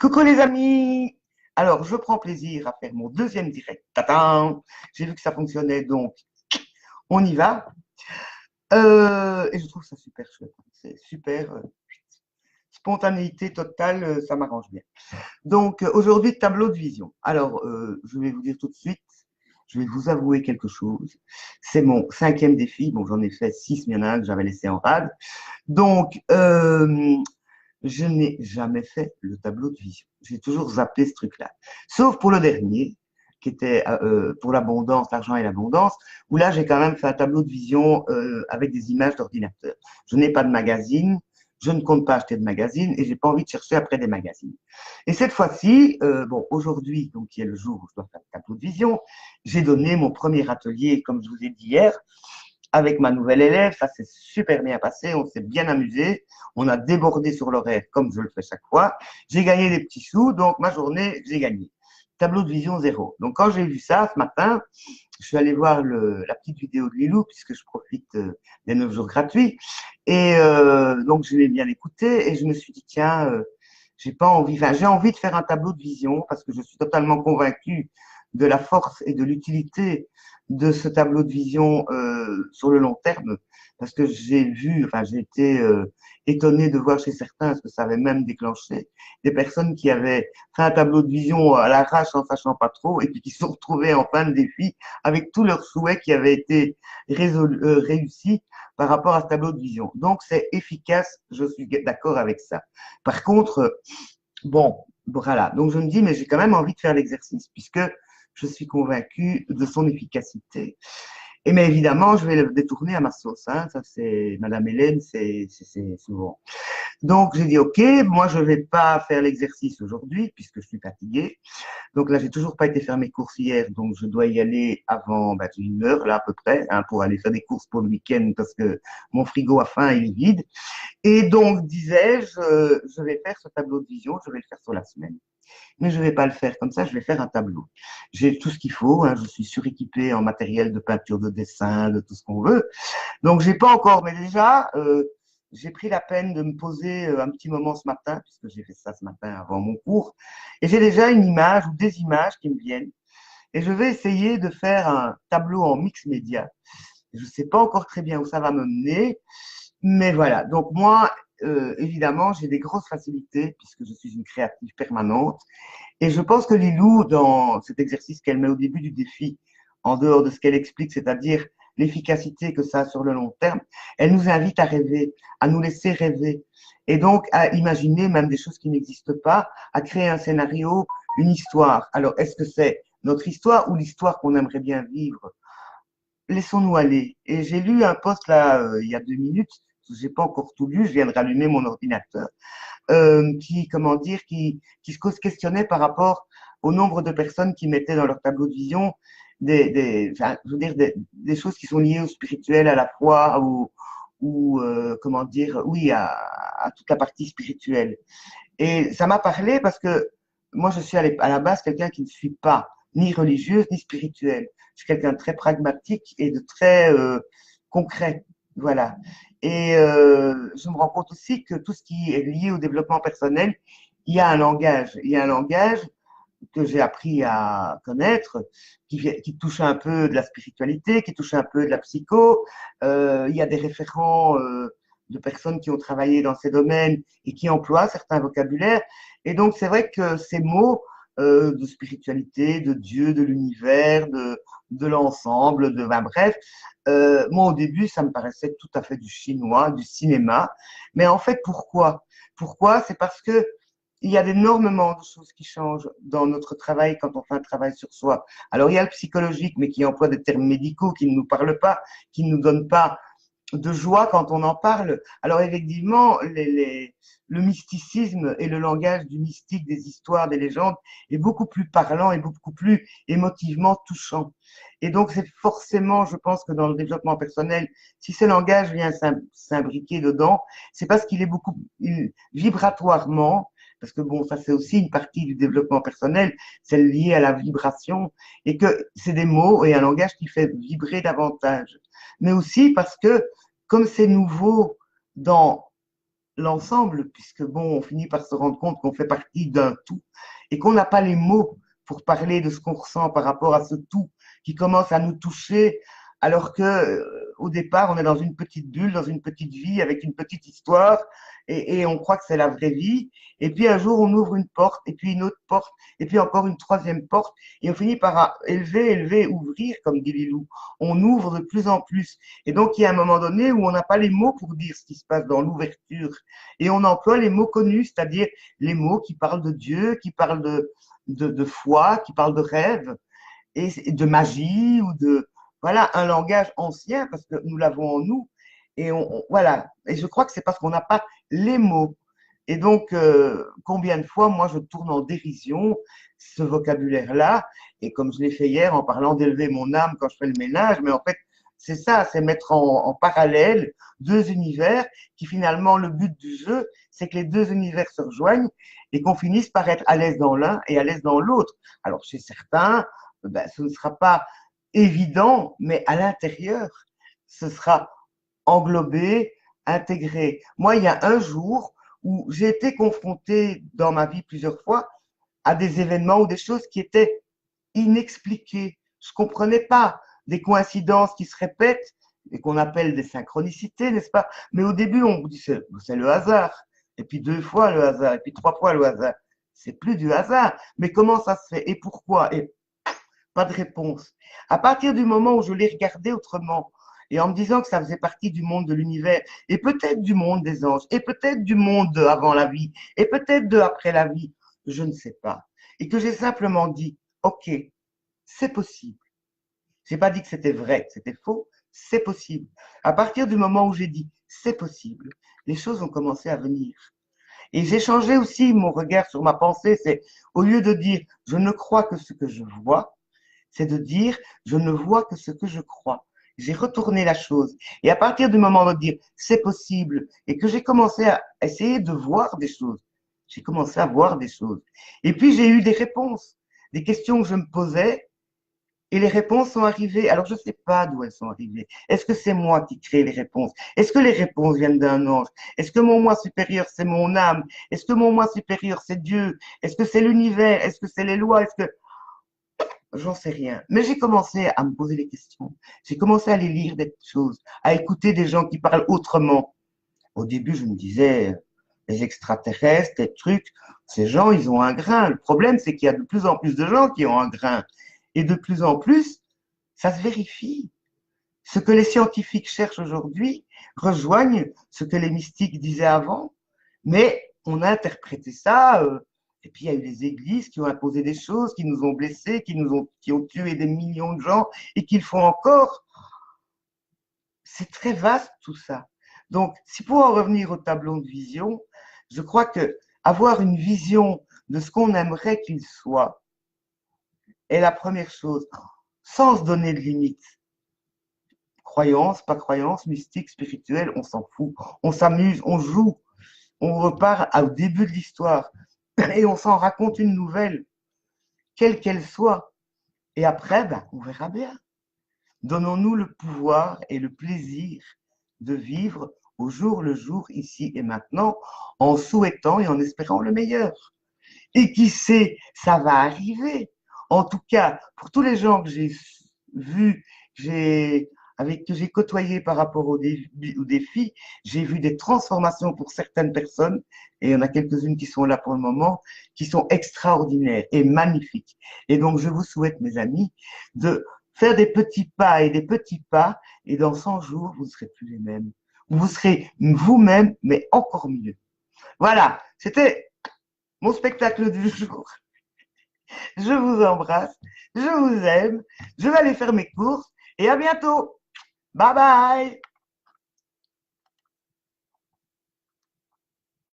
Coucou les amis! Alors, je prends plaisir à faire mon deuxième direct. Tadam! J'ai vu que ça fonctionnait, donc on y va. Et je trouve ça super chouette. C'est super. Spontanéité totale, ça m'arrange bien. Donc, aujourd'hui, tableau de vision. Alors, je vais vous dire tout de suite, je vais vous avouer quelque chose. C'est mon cinquième défi. Bon, j'en ai fait six, mais il y en a un que j'avais laissé en rade. Donc, je n'ai jamais fait le tableau de vision. J'ai toujours zappé ce truc-là. Sauf pour le dernier, qui était pour l'abondance, l'argent et l'abondance, où là, j'ai quand même fait un tableau de vision avec des images d'ordinateur. Je n'ai pas de magazine, je ne compte pas acheter de magazine et j'ai pas envie de chercher après des magazines. Et cette fois-ci, bon, aujourd'hui, donc qui est le jour où je dois faire le tableau de vision, j'ai donné mon premier atelier, comme je vous ai dit hier, avec ma nouvelle élève, ça s'est super bien passé, on s'est bien amusé, on a débordé sur l'horaire comme je le fais chaque fois. J'ai gagné des petits sous, donc ma journée, j'ai gagné. Tableau de vision zéro. Donc quand j'ai vu ça ce matin, je suis allé voir la petite vidéo de Lilou puisque je profite des 9 jours gratuits. Et donc je l'ai bien écouté et je me suis dit tiens, j'ai pas envie, enfin j'ai envie de faire un tableau de vision parce que je suis totalement convaincu de la force et de l'utilité de ce tableau de vision sur le long terme, parce que j'ai vu, enfin j'ai été étonné de voir chez certains ce que ça avait même déclenché, des personnes qui avaient fait un tableau de vision à l'arrache en sachant pas trop, et puis qui se sont retrouvées en fin de défi avec tous leurs souhaits qui avaient été réussis par rapport à ce tableau de vision. Donc c'est efficace, je suis d'accord avec ça. Par contre, bon, voilà, donc je me dis, mais j'ai quand même envie de faire l'exercice, puisque je suis convaincu de son efficacité. Et mais évidemment, je vais le détourner à ma sauce. Hein. Ça, c'est Madame Hélène, c'est souvent. Donc, j'ai dit, OK, moi, je vais pas faire l'exercice aujourd'hui, puisque je suis fatigué. Donc là, j'ai toujours pas été faire mes courses hier, donc je dois y aller avant 1 heure, là, à peu près, hein, pour aller faire des courses pour le week-end, parce que mon frigo a faim, il est vide. Et donc, disais-je, je vais faire ce tableau de vision, je vais le faire sur la semaine. Mais je ne vais pas le faire comme ça, je vais faire un tableau. J'ai tout ce qu'il faut, hein, je suis suréquipé en matériel de peinture, de dessin, de tout ce qu'on veut. Donc, j'ai pas encore, mais déjà, j'ai pris la peine de me poser un petit moment ce matin, puisque j'ai fait ça ce matin avant mon cours, et j'ai déjà une image ou des images qui me viennent. Et je vais essayer de faire un tableau en mix média. Je ne sais pas encore très bien où ça va me mener, mais voilà. Donc moi, évidemment, j'ai des grosses facilités puisque je suis une créative permanente. Et je pense que Lilou, dans cet exercice qu'elle met au début du défi, en dehors de ce qu'elle explique, c'est-à-dire l'efficacité que ça a sur le long terme, elle nous invite à rêver, à nous laisser rêver. Et donc à imaginer même des choses qui n'existent pas, à créer un scénario, une histoire. Alors, est-ce que c'est notre histoire ou l'histoire qu'on aimerait bien vivre? Laissons-nous aller. Et j'ai lu un post là, il y a 2 minutes, j'ai pas encore tout lu, je viens de rallumer mon ordinateur, qui, comment dire, qui se questionnait par rapport au nombre de personnes qui mettaient dans leur tableau de vision enfin, je veux dire, des choses qui sont liées au spirituel à la fois, ou comment dire, oui, à toute la partie spirituelle. Et ça m'a parlé parce que moi, je suis à la base quelqu'un qui ne suis pas ni religieuse ni spirituelle. Je suis quelqu'un de très pragmatique et de très concret. Voilà. Et je me rends compte aussi que tout ce qui est lié au développement personnel, il y a un langage. Il y a un langage que j'ai appris à connaître, qui touche un peu de la spiritualité, qui touche un peu de la psycho. Il y a des référents de personnes qui ont travaillé dans ces domaines et qui emploient certains vocabulaires. Et donc, c'est vrai que ces mots de spiritualité, de Dieu, de l'univers, de l'ensemble, bref, moi, au début, ça me paraissait tout à fait du chinois, du cinéma. Mais en fait, pourquoi? Pourquoi? C'est parce que il y a énormément de choses qui changent dans notre travail quand on fait un travail sur soi. Alors, il y a le psychologique, mais qui emploie des termes médicaux qui ne nous parlent pas, qui ne nous donnent pas de joie quand on en parle. Alors, effectivement, le mysticisme et le langage du mystique, des histoires, des légendes est beaucoup plus parlant et beaucoup plus émotivement touchant. Et donc, c'est forcément, je pense que dans le développement personnel, si ce langage vient s'imbriquer dedans, c'est parce qu'il est vibratoirement, parce que bon, ça c'est aussi une partie du développement personnel, c'est lié à la vibration, et que c'est des mots et un langage qui fait vibrer davantage. Mais aussi parce que, comme c'est nouveau dans l'ensemble, puisque bon, on finit par se rendre compte qu'on fait partie d'un tout et qu'on n'a pas les mots pour parler de ce qu'on ressent par rapport à ce tout qui commence à nous toucher, alors que au départ, on est dans une petite bulle, dans une petite vie, avec une petite histoire, et on croit que c'est la vraie vie. Et puis un jour, on ouvre une porte, et puis une autre porte, et puis encore une troisième porte, et on finit par élever, élever, ouvrir, comme dit Lilou. On ouvre de plus en plus. Et donc, il y a un moment donné où on n'a pas les mots pour dire ce qui se passe dans l'ouverture. Et on emploie les mots connus, c'est-à-dire les mots qui parlent de Dieu, qui parlent de foi, qui parlent de rêve, et de magie, ou de, voilà, un langage ancien, parce que nous l'avons en nous. Et voilà. Et je crois que c'est parce qu'on n'a pas les mots. Et donc, combien de fois, moi, je tourne en dérision ce vocabulaire-là, et comme je l'ai fait hier en parlant d'élever mon âme quand je fais le ménage, mais en fait, c'est ça, c'est mettre en parallèle deux univers qui finalement, le but du jeu, c'est que les deux univers se rejoignent et qu'on finisse par être à l'aise dans l'un et à l'aise dans l'autre. Alors, chez certains, ben, ce ne sera pas évident, mais à l'intérieur, ce sera englobé, intégré. Moi, il y a un jour où j'ai été confrontée dans ma vie plusieurs fois à des événements ou des choses qui étaient inexpliquées. Je ne comprenais pas des coïncidences qui se répètent et qu'on appelle des synchronicités, n'est-ce pas? Mais au début, on vous dit c'est le hasard. Et puis deux fois le hasard, et puis trois fois le hasard. C'est plus du hasard. Mais comment ça se fait? Et pourquoi? Et pas de réponse. À partir du moment où je l'ai regardé autrement, et en me disant que ça faisait partie du monde de l'univers, et peut-être du monde des anges, et peut-être du monde de avant la vie, et peut-être de après la vie, je ne sais pas. Et que j'ai simplement dit, OK, c'est possible. J'ai pas dit que c'était vrai, que c'était faux, c'est possible. À partir du moment où j'ai dit, c'est possible, les choses ont commencé à venir. Et j'ai changé aussi mon regard sur ma pensée, c'est au lieu de dire, je ne crois que ce que je vois, c'est de dire, je ne vois que ce que je crois. J'ai retourné la chose. Et à partir du moment de dire, c'est possible, et que j'ai commencé à essayer de voir des choses, j'ai commencé à voir des choses. Et puis j'ai eu des réponses, des questions que je me posais, et les réponses sont arrivées. Alors, je ne sais pas d'où elles sont arrivées. Est-ce que c'est moi qui crée les réponses? Est-ce que les réponses viennent d'un ange? Est-ce que mon moi supérieur, c'est mon âme? Est-ce que mon moi supérieur, c'est Dieu? Est-ce que c'est l'univers? Est-ce que c'est les lois? Est-ce que j'en sais rien. Mais j'ai commencé à me poser des questions. J'ai commencé à aller lire des choses, à écouter des gens qui parlent autrement. Au début, je me disais, les extraterrestres, les trucs, ces gens, ils ont un grain. Le problème, c'est qu'il y a de plus en plus de gens qui ont un grain. Et de plus en plus, ça se vérifie. Ce que les scientifiques cherchent aujourd'hui rejoignent ce que les mystiques disaient avant, mais on a interprété ça. Et puis il y a eu les églises qui ont imposé des choses, qui nous ont blessés, qui ont tué des millions de gens et qui le font encore. C'est très vaste tout ça. Donc, si pour en revenir au tableau de vision, je crois que avoir une vision de ce qu'on aimerait qu'il soit est la première chose, sans se donner de limites. Croyance, pas croyance, mystique, spirituelle, on s'en fout. On s'amuse, on joue, on repart au début de l'histoire et on s'en raconte une nouvelle, quelle qu'elle soit. Et après, ben, on verra bien. Donnons-nous le pouvoir et le plaisir de vivre au jour le jour, ici et maintenant, en souhaitant et en espérant le meilleur. Et qui sait, ça va arriver. En tout cas, pour tous les gens que j'ai vus, que j'ai côtoyé par rapport aux défis, j'ai vu des transformations pour certaines personnes, et il y en a quelques-unes qui sont là pour le moment, qui sont extraordinaires et magnifiques. Et donc, je vous souhaite, mes amis, de faire des petits pas et des petits pas, et dans 100 jours, vous ne serez plus les mêmes. Vous serez vous-même, mais encore mieux. Voilà, c'était mon spectacle du jour. Je vous embrasse, je vous aime, je vais aller faire mes courses et à bientôt. Bye bye.